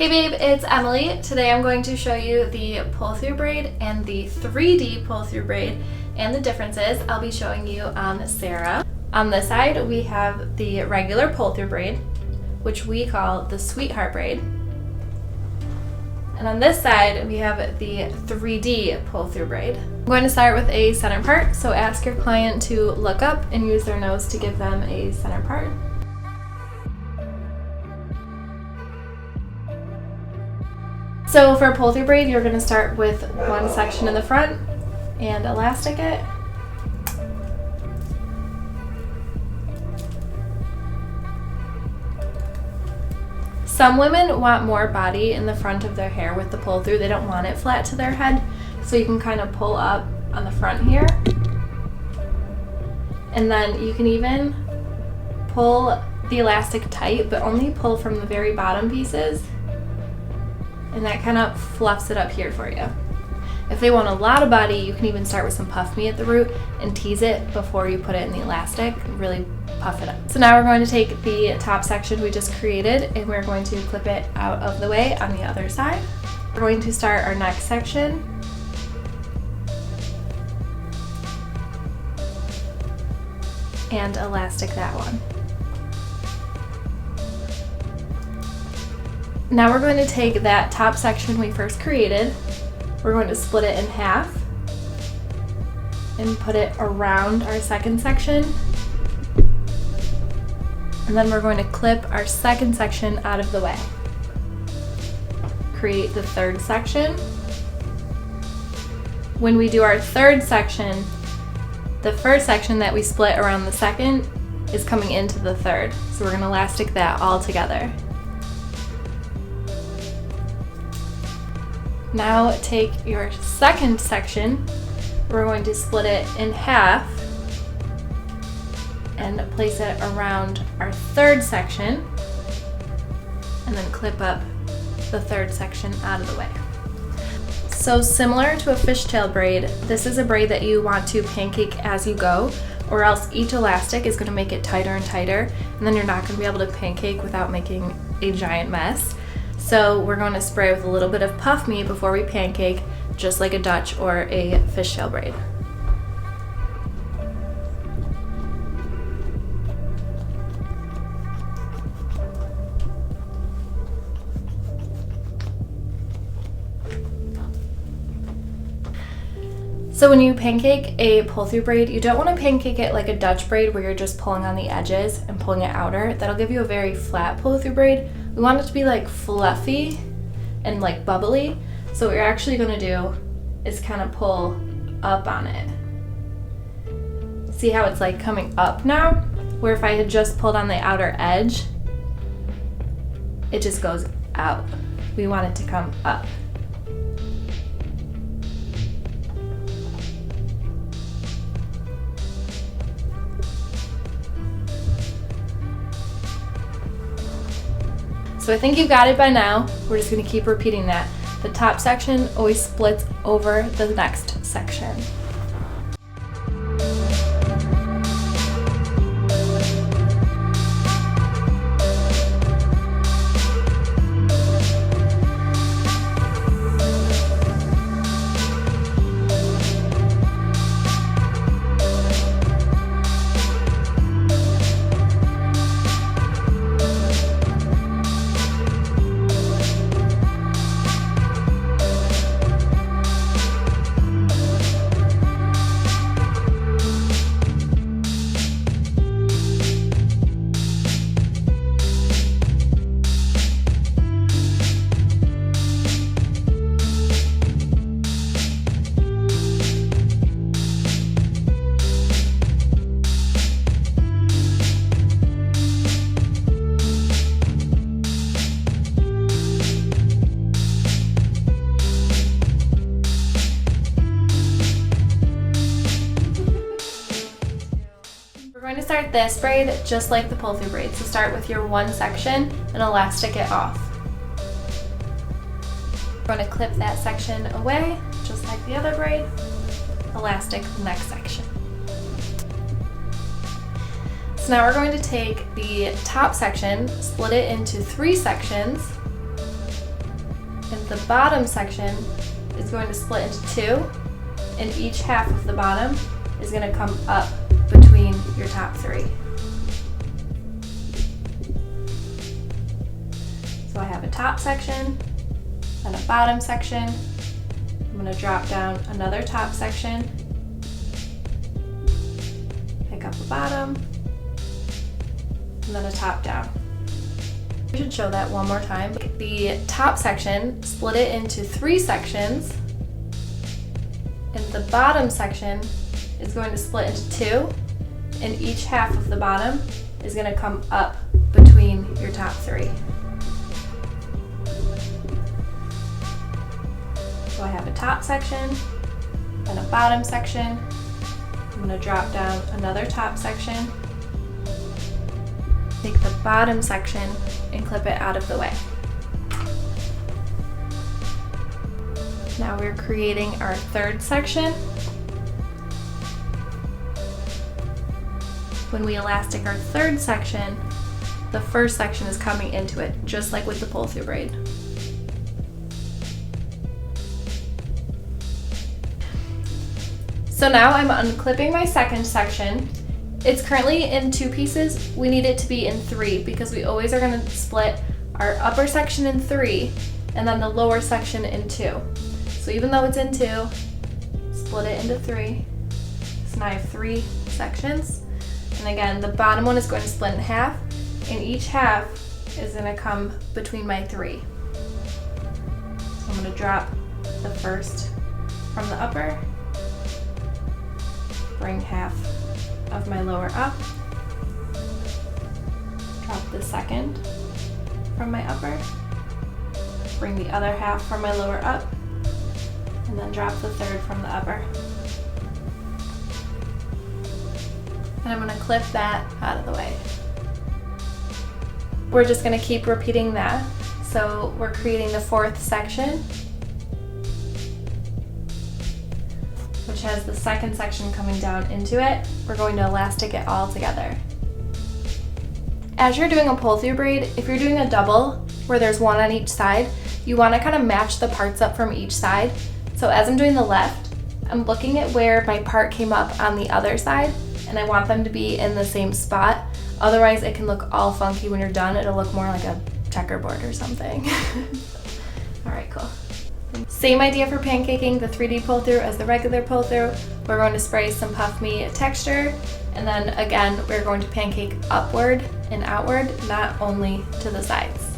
Hey babe, it's Emily. Today I'm going to show you the pull-through braid and the 3D pull-through braid and the differences. I'll be showing you on Sarah. On this side we have the regular pull-through braid, which we call the sweetheart braid. And on this side we have the 3D pull-through braid. I'm going to start with a center part, so ask your client to look up and use their nose to give them a center part. So for a pull-through braid, you're going to start with one section in the front and elastic it. Some women want more body in the front of their hair with the pull-through. They don't want it flat to their head, so you can kind of pull up on the front here. And then you can even pull the elastic tight, but only pull from the very bottom pieces. And that kind of fluffs it up here for you. If they want a lot of body, you can even start with some puff me at the root and tease it before you put it in the elastic, really puff it up. So now we're going to take the top section we just created and we're going to clip it out of the way on the other side. We're going to start our next section. And elastic that one. Now we're going to take that top section we first created, we're going to split it in half and put it around our second section. And then we're going to clip our second section out of the way. Create the third section. When we do our third section, the first section that we split around the second is coming into the third. So we're going to elastic that all together. Now take your second section, we're going to split it in half and place it around our third section and then clip up the third section out of the way. So similar to a fishtail braid, this is a braid that you want to pancake as you go, or else each elastic is going to make it tighter and tighter, and then you're not going to be able to pancake without making a giant mess. So we're going to spray with a little bit of puff me before we pancake, just like a Dutch or a fishtail braid. So when you pancake a pull-through braid, you don't want to pancake it like a Dutch braid where you're just pulling on the edges and pulling it outer. That'll give you a very flat pull-through braid. We want it to be like fluffy and like bubbly. So what you're actually going to do is kind of pull up on it. See how it's like coming up now? Where if I had just pulled on the outer edge, it just goes out. We want it to come up. So I think you got it by now. We're just going to keep repeating that. The top section always splits over the next section. We're going to start this braid just like the pull-through braid. So start with your one section and elastic it off. We're going to clip that section away just like the other braid, elastic the next section. So now we're going to take the top section, split it into 3 sections, The bottom section is going to split into two, and each half of the bottom is going to come up between your top three. So I have a top section and a bottom section. I'm going to drop down another top section, pick up a bottom, and then a top down. I should show that one more time. The top section, split it into three sections, and the bottom section is going to split into two, and each half of the bottom is going to come up between your top three. So I have a top section and a bottom section. I'm going to drop down another top section, take the bottom section and clip it out of the way. Now we're creating our third section. When we elastic our third section, the first section is coming into it, just like with the pull-through braid. So now I'm unclipping my second section. It's currently in two pieces. We need it to be in three because we always are going to split our upper section in three and then the lower section in two. So even though it's in two, split it into three. So now I have three sections. And again, the bottom one is going to split in half, and each half is going to come between my three. So I'm going to drop the first from the upper, bring half of my lower up, drop the second from my upper, bring the other half from my lower up, and then drop the third from the upper. And I'm going to clip that out of the way. We're just going to keep repeating that. So we're creating the fourth section, which has the second section coming down into it. We're going to elastic it all together. As you're doing a pull-through braid, if you're doing a double where there's one on each side, you want to kind of match the parts up from each side. So as I'm doing the left, I'm looking at where my part came up on the other side, and I want them to be in the same spot. Otherwise it can look all funky when you're done. It'll look more like a checkerboard or something. All right, cool. Same idea for pancaking the 3D pull through as the regular pull through. We're going to spray some Puff Me texture, and then again we're going to pancake upward and outward, not only to the sides.